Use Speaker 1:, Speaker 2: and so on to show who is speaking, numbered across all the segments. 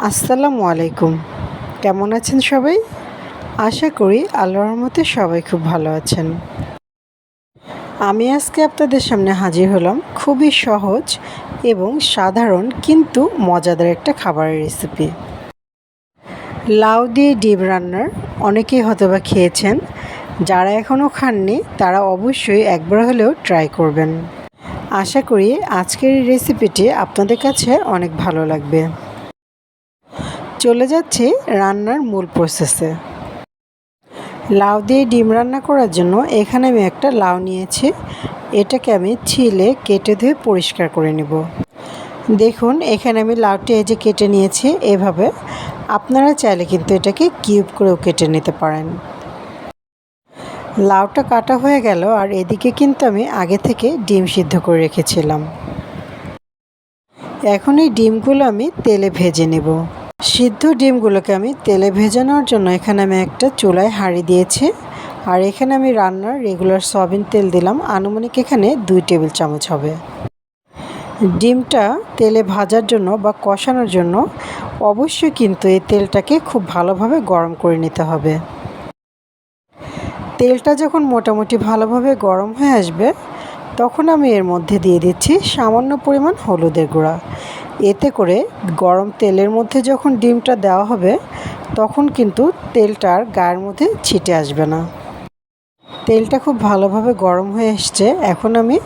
Speaker 1: আসসালামু আলাইকুম। কেমন আছেন সবাই? আশা করি আল্লাহর রহমতে সবাই খুব ভালো আছেন। আমি আজকে আপনাদের সামনে হাজির হলাম খুবই সহজ এবং সাধারণ কিন্তু মজাদার একটা খাবারের রেসিপি। লাউ দিয়ে ডিম রান্নার অনেকেই হয়তোবা খেয়েছেন। যারা এখনও খাননি তারা অবশ্যই একবার হলেও ট্রাই করবেন। আশা করি আজকের এই রেসিপিটি আপনাদের কাছে অনেক ভালো লাগবে। চলে যাচ্ছি রান্নার মূল প্রসেসে। লাউ দিয়ে ডিম রান্না করার জন্য এখানে আমি একটা লাউ নিয়েছি। এটাকে আমি ছিলে কেটে ধুয়ে পরিষ্কার করে নেব। দেখুন এখানে আমি লাউটি এই যে কেটে নিয়েছি এভাবে। আপনারা চাইলে কিন্তু এটাকে কিউব করেও কেটে নিতে পারেন। লাউটা কাটা হয়ে গেল আর এদিকে কিন্তু আমি আগে থেকে ডিম সিদ্ধ করে রেখেছিলাম। এখন এই ডিমগুলো আমি তেলে ভেজে নেব। সিদ্ধ ডিমগুলোকে আমি তেলে ভেজানোর জন্য এখানে আমি একটা চুলায় হাঁড়ি দিয়েছি। আর এখানে আমি রান্নার রেগুলার সয়াবিন তেল দিলাম, আনুমানিক এখানে 2 টেবিল চামচ হবে। ডিমটা তেলে ভাজার জন্য বা কষানোর জন্য অবশ্যই কিন্তু এই তেলটাকে খুব ভালোভাবে গরম করে নিতে হবে। তেলটা যখন মোটামুটি ভালোভাবে গরম হয়ে আসবে তখন আমি এর মধ্যে দিয়ে দিচ্ছি সামান্য পরিমাণ হলুদের গুঁড়া। এতে করে গরম তেলের মধ্যে যখন ডিমটা দেওয়া হবে তখন কিন্তু তেলটার গায়ের মধ্যে ছিটে আসবে না। তেলটা খুব ভালোভাবে গরম হয়ে এসছে। এখন আমি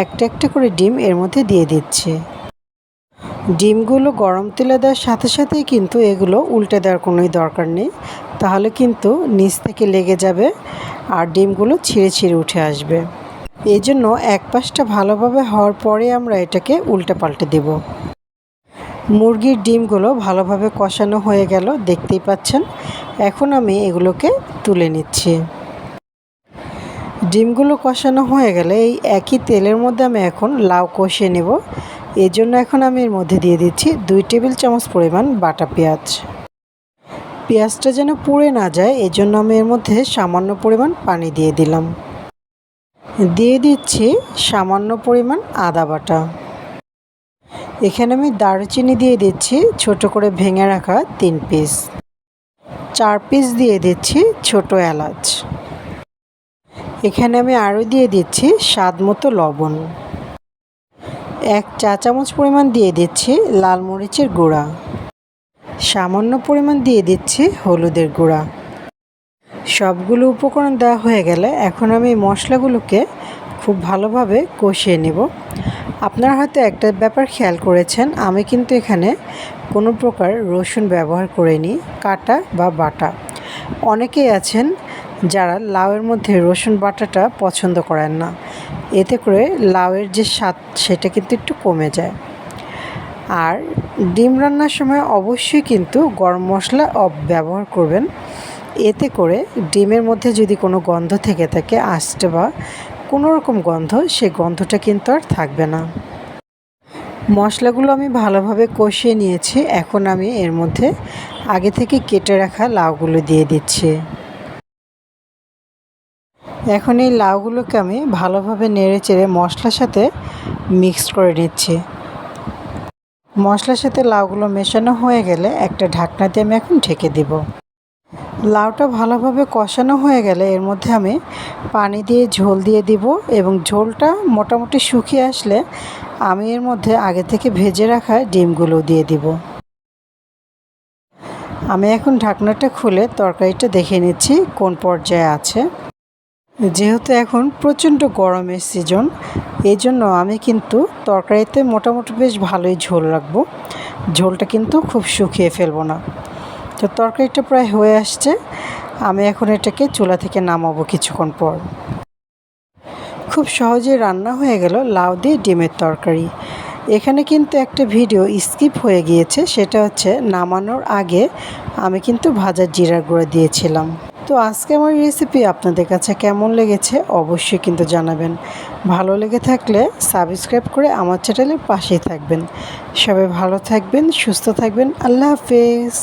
Speaker 1: একটা একটা করে ডিম এর মধ্যে দিয়ে দিচ্ছি। ডিমগুলো গরম তেলে দেওয়ার সাথে সাথেই কিন্তু এগুলো উল্টে দেওয়ার কোনোই দরকার নেই, তাহলে কিন্তু নিচ থেকে লেগে যাবে আর ডিমগুলো ছিঁড়ে ছিঁড়ে উঠে আসবে। এই জন্য এক পাশটা ভালোভাবে হওয়ার পরে আমরা এটাকে উল্টে পাল্টে দেব। মুরগির ডিমগুলো ভালোভাবে কষানো হয়ে গেল, দেখতেই পাচ্ছেন। এখন আমি এগুলোকে তুলে নিচ্ছি। ডিমগুলো কষানো হয়ে গেলে এই একই তেলের মধ্যে আমি এখন লাউ কষিয়ে নেব। এই জন্য এখন আমি এর মধ্যে দিয়ে দিচ্ছি 2 টেবিল চামচ পরিমাণ বাটা পেঁয়াজ। পেঁয়াজটা যেন পুড়ে না যায় এই জন্য আমি এর মধ্যে সামান্য পরিমাণ পানি দিয়ে দিলাম। দিয়ে দিচ্ছি সামান্য পরিমাণ আদা বাটা। এখানে আমি দারুচিনি দিয়ে দিচ্ছি ছোট করে ভেঙে রাখা 3 পিস। 4 পিস দিয়ে দিচ্ছি ছোট এলাচ। এখানে আমি আরও দিয়ে দিচ্ছি স্বাদ মতো লবণ। 1 চা চামচ পরিমাণ দিয়ে দিচ্ছি লাল মরিচের গুঁড়া। সামান্য পরিমাণ দিয়ে দিচ্ছি হলুদের গুঁড়া। সবগুলো উপকরণ দেওয়া হয়ে গেলে এখন আমি মশলাগুলোকে খুব ভালোভাবে কষিয়ে নেব। আপনারা হয়তো একটা ব্যাপার খেয়াল করেছেন, আমি কিন্তু এখানে কোনো প্রকার রসুন ব্যবহার করিনি, কাটা বা বাটা। অনেকেই আছেন যারা লাউয়ের মধ্যে রসুন বাটাটা পছন্দ করেন না, এতে করে লাউয়ের যে স্বাদ সেটা কিন্তু একটু কমে যায়। আর ডিম রান্নার সময় অবশ্যই কিন্তু গরম মশলা ব্যবহার করবেন। এতে করে ডিমের মধ্যে যদি কোনো গন্ধ থেকে থাকে আষ্টে বা কোনো রকম গন্ধ, সেই গন্ধটা কিন্তু আর থাকবে না। মশলাগুলো আমি ভালোভাবে কষিয়ে নিয়েছি। এখন আমি এর মধ্যে আগে থেকে কেটে রাখা লাউগুলো দিয়ে দিচ্ছি। এখন এই লাউগুলোকে আমি ভালোভাবে নেড়ে চেড়ে মশলার সাথে মিক্সড করে নিচ্ছি। মশলার সাথে লাউগুলো মেশানো হয়ে গেলে একটা ঢাকনা দিয়ে আমি এখন ঢেকে দেব। লাউটা ভালোভাবে কষানো হয়ে গেলে এর মধ্যে আমি পানি দিয়ে ঝোল দিয়ে দিব এবং ঝোলটা মোটামুটি শুকিয়ে আসলে আমি এর মধ্যে আগে থেকে ভেজে রাখা ডিমগুলো দিয়ে দিব। আমি এখন ঢাকনাটা খুলে তরকারিটা দেখে নিচ্ছি কোন পর্যায়ে আছে। যেহেতু এখন প্রচণ্ড গরমের সিজন, এই জন্য আমি কিন্তু তরকারিতে মোটামুটি বেশ ভালোই ঝোল রাখবো। ঝোলটা কিন্তু খুব শুকিয়ে ফেলবো না। তো তরকারিটা প্রায় হয়ে আসছে। আমি এখন এটাকে চুলা থেকে নামাবো কিছুক্ষণ পর। খুব সহজেই রান্না হয়ে গেল লাউ দিয়ে ডিমের তরকারি। এখানে কিন্তু একটা ভিডিও স্কিপ হয়ে গিয়েছে, সেটা হচ্ছে নামানোর আগে আমি কিন্তু ভাজা জিরার গুঁড়া দিয়েছিলাম। তো আজকে আমার রেসিপি আপনাদের কাছে কেমন লেগেছে অবশ্যই কিন্তু জানাবেন। ভালো লেগে থাকলে সাবস্ক্রাইব করে আমার চ্যানেলের পাশেই থাকবেন। সবাই ভালো থাকবেন, সুস্থ থাকবেন। আল্লাহ হাফেজ।